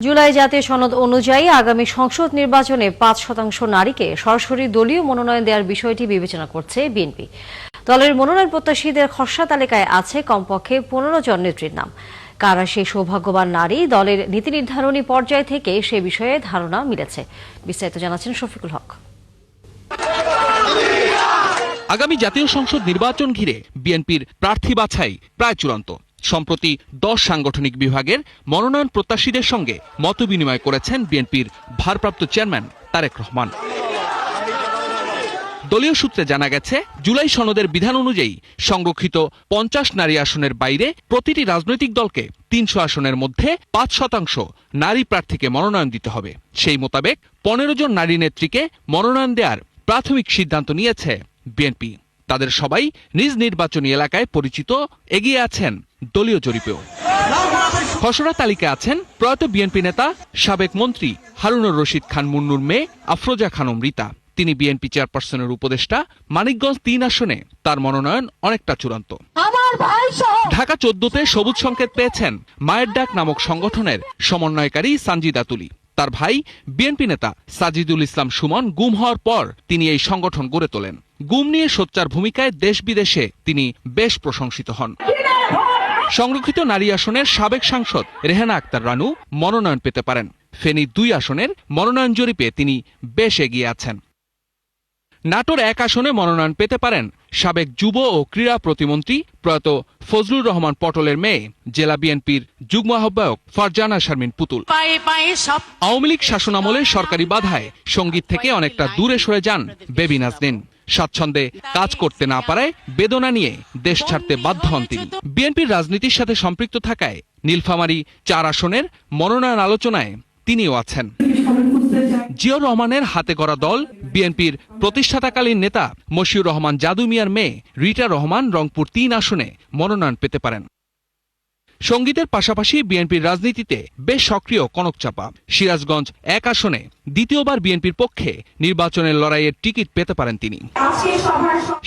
জুলাই জাতীয় সনদ অনুযায়ী আগামী সংসদ নির্বাচনে ৫% নারীকে সরাসরি দলীয় মনোনয়ন দেওয়ার বিষয়টি বিবেচনা করছে বিএনপি। দলের মনোনয়ন প্রত্যাশীদের খসড়া তালিকায় আছে কমপক্ষে ১৫ জন নেত্রীর নাম। কারা সেই সৌভাগ্যবান নারী, দলের নীতি নির্ধারণী পর্যায় থেকে সে বিষয়ে ধারণা মিলেছে। বিস্তারিত জানাচ্ছেন শফিকুল হক। আগামী জাতীয় সংসদ নির্বাচন ঘিরে বিএনপির প্রার্থী বাছাই প্রায় চূড়ান্ত। সম্প্রতি ১০ সাংগঠনিক বিভাগের মনোনয়ন প্রত্যাশীদের সঙ্গে মতবিনিময় করেছেন বিএনপির ভারপ্রাপ্ত চেয়ারম্যান তারেক রহমান। দলীয় সূত্রে জানা গেছে, জুলাই সনদের বিধান অনুযায়ী সংরক্ষিত ৫০ নারী আসনের বাইরে প্রতিটি রাজনৈতিক দলকে ৩০০ আসনের মধ্যে ৫% নারী প্রার্থীকে মনোনয়ন দিতে হবে। সেই মোতাবেক ১৫ জন নারী নেত্রীকে মনোনয়ন দেওয়ার প্রাথমিক সিদ্ধান্ত নিয়েছে বিএনপি। তাদের সবাই নিজ নির্বাচনী এলাকায় পরিচিত, এগিয়ে আছেন দলীয় জরিপেও। খসড়া তালিকায় আছেন প্রয়াত বিএনপি নেতা সাবেক মন্ত্রী হারুনুর রশিদ খান মুন্নুর মেয়ে আফরোজা খানম রীতা। তিনি বিএনপি চেয়ারপারসনের উপদেষ্টা। মানিকগঞ্জ ৩ আসনে তার মনোনয়ন অনেকটা চূড়ান্ত। ঢাকা ১৪তে সবুজ সংকেত পেয়েছেন মায়ের ডাক নামক সংগঠনের সমন্বয়কারী সানজিদা তুলি। তার ভাই বিএনপি নেতা সাজিদুল ইসলাম সুমন গুম হওয়ার পর তিনি এই সংগঠন গড়ে তোলেন। গুম নিয়ে সোচ্চার ভূমিকায় দেশ বিদেশে তিনি বেশ প্রশংসিত হন। সংরক্ষিত নারী আসনের সাবেক সাংসদ রেহানা আক্তার রানু মনোনয়ন পেতে পারেন। ফেনী ২ আসনের মনোনয়ন জরিপে তিনি বেশ এগিয়ে আছেন। নাটোর ১ আসনে মনোনয়ন পেতে পারেন সাবেক যুব ও ক্রীড়া প্রতিমন্ত্রী প্রয়াত ফজলুর রহমান পটলের মেয়ে, জেলা বিএনপির যুগ্ম আহ্বায়ক ফারজানা শারমিন পুতুল। আওয়ামী লীগ শাসনামলে সরকারি বাধায় সঙ্গীত থেকে অনেকটা দূরে সরে যান বেবি নাজনীন। স্বাচ্ছন্দ্যে কাজ করতে না পারায় বেদনা নিয়ে দেশ ছাড়তে বাধ্য হন তিনি। বিএনপির রাজনীতির সাথে সম্পৃক্ত থাকায় নীলফামারী ৪ আসনের মনোনয়ন আলোচনায় তিনিও আছেন। জিয়াউর রহমানের হাতে গড়া দল বিএনপির প্রতিষ্ঠাতাকালীন নেতা মশিউর রহমান জাদু মিয়ার মেয়ে রিটা রহমান রংপুর ৩ আসনে মনোনয়ন পেতে পারেন। সঙ্গীতের পাশাপাশি বিএনপির রাজনীতিতে বেশ সক্রিয় কনক চাপা। সিরাজগঞ্জ ১ আসনে দ্বিতীয়বার বিএনপির পক্ষে নির্বাচনের লড়াইয়ের টিকিট পেতে পারেন তিনি।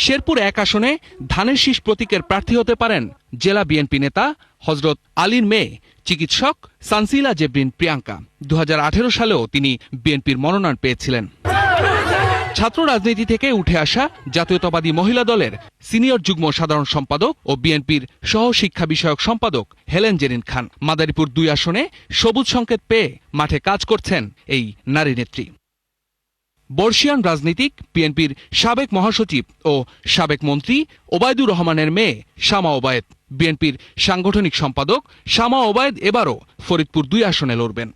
শেরপুর ১ আসনে ধানের শীষ প্রতীকের প্রার্থী হতে পারেন জেলা বিএনপি নেতা হযরত আলীর মেয়ে চিকিৎসক সানসিলা জেবরিন প্রিয়াঙ্কা। ২০১৮ সালেও তিনি বিএনপির মনোনয়ন পেয়েছিলেন। ছাত্র রাজনীতি থেকে উঠে আসা জাতীয়তাবাদী মহিলা দলের সিনিয়র যুগ্ম সাধারণ সম্পাদক ও বিএনপির সহ শিক্ষা বিষয়ক সম্পাদক হেলেন জেরিন খান। মাদারীপুর ২ আসনে সবুজ সংকেত পেয়ে মাঠে কাজ করছেন এই নারী নেত্রী। বর্ষিয়ান রাজনীতিক বিএনপির সাবেক মহাসচিব ও সাবেক মন্ত্রী ওবায়দুর রহমানের মেয়ে শামা ওবায়েদ। বিএনপির সাংগঠনিক সম্পাদক শামা ওবায়েদ এবারও ফরিদপুর ২ আসনে লড়বেন।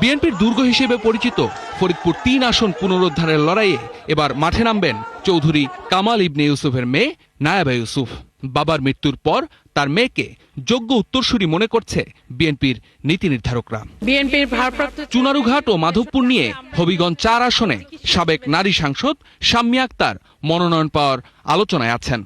বিএনপির দুর্গ হিসেবে পরিচিত ফরিদপুর ৩ আসন পুনরুদ্ধারের লড়াইয়ে এবার মাঠে নামবেন চৌধুরী কামাল ইবনে ইউসুফের মেয়ে নায়াবা ইউসুফ। বাবার মৃত্যুর পর তার মেয়েকে যোগ্য উত্তরসূরি মনে করছে বিএনপির নীতি নির্ধারকরা। বিএনপির ভারপ্রাপ্ত চুনারুঘাট ও মাধবপুর নিয়ে হবিগঞ্জ ৪ আসনে সাবেক নারী সাংসদ শাম্মী আক্তার মনোনয়ন পাওয়ার আলোচনায় আছেন।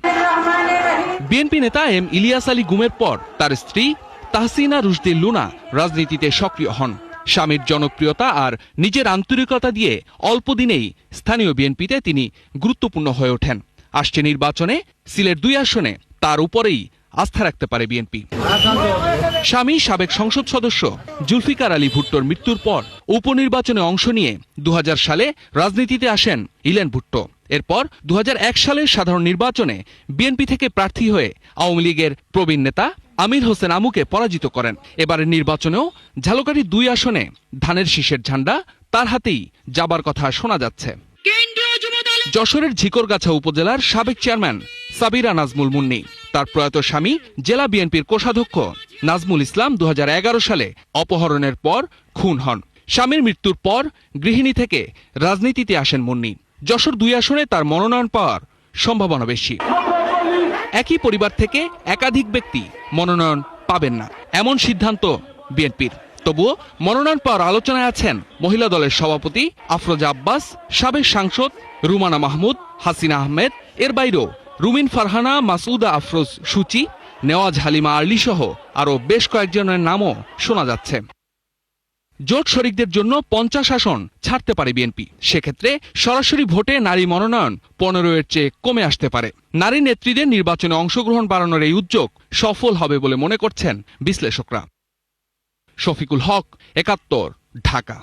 বিএনপি নেতা এম ইলিয়াস আলী গুমের পর তার স্ত্রী তাহসিনা রুশদী লুনা রাজনীতিতে সক্রিয় হন। স্বামীর জনপ্রিয়তা আর নিজের আন্তরিকতা দিয়ে অল্প দিনেই স্থানীয় বিএনপিতে তিনি গুরুত্বপূর্ণ হয়ে ওঠেন। আসছে নির্বাচনে সিলেট ২ আসনে তার উপরেই আস্থা রাখতে পারে বিএনপি। স্বামী সাবেক সংসদ সদস্য জুলফিকার আলী ভুট্টোর মৃত্যুর পর উপনির্বাচনে অংশ নিয়ে ২০০০ সালে রাজনীতিতে আসেন ইলেন ভুট্টো। এরপর ২০০১ সালের সাধারণ নির্বাচনে বিএনপি থেকে প্রার্থী হয়ে আওয়ামী লীগের প্রবীণ নেতা আমির হোসেন আমুকে পরাজিত করেন। এবারের নির্বাচনেও ঝালকাঠি ২ আসনে ধানের শীষের ঝান্ডা তার হাতেই যাবার কথা শোনা যাচ্ছে। যশোরের ঝিকরগাছা উপজেলার সাবেক চেয়ারম্যান সাবিরা নাজমুল মুন্নি, তার প্রয়াত স্বামী জেলা বিএনপির কোষাধ্যক্ষ নাজমুল ইসলাম ২০১১ সালে অপহরণের পর খুন হন। স্বামীর মৃত্যুর পর গৃহিণী থেকে রাজনীতিতে আসেন মুন্নি। যশোর ২ আসনে তার মনোনয়ন পাওয়ার সম্ভাবনা বেশি। একই পরিবার থেকে একাধিক ব্যক্তি মনোনয়ন পাবেন না, এমন সিদ্ধান্ত বিএনপির। তবুও মনোনয়ন পাওয়ার আলোচনায় আছেন মহিলা দলের সভাপতি আফরোজা আব্বাস, সাবেক সাংসদ রুমানা মাহমুদ, হাসিনা আহমেদ। এর বাইরেও রুমিন ফারহানা, মাসুদা আফরোজ সূচি, নেওয়াজ হালিমা আর্লি সহ আরও বেশ কয়েকজনের নামও শোনা যাচ্ছে। জোট শরিকদের জন্য ৫০ আসন ছাড়তে পারে বিএনপি। সেক্ষেত্রে সরাসরি ভোটে নারী মনোনয়ন ১৫-এর চেয়ে কমে আসতে পারে। নারী নেত্রীদের নির্বাচনে অংশগ্রহণ বাড়ানোর এই উদ্যোগ সফল হবে বলে মনে করছেন বিশ্লেষকরা। শফিকুল হক, ৭১, ঢাকা।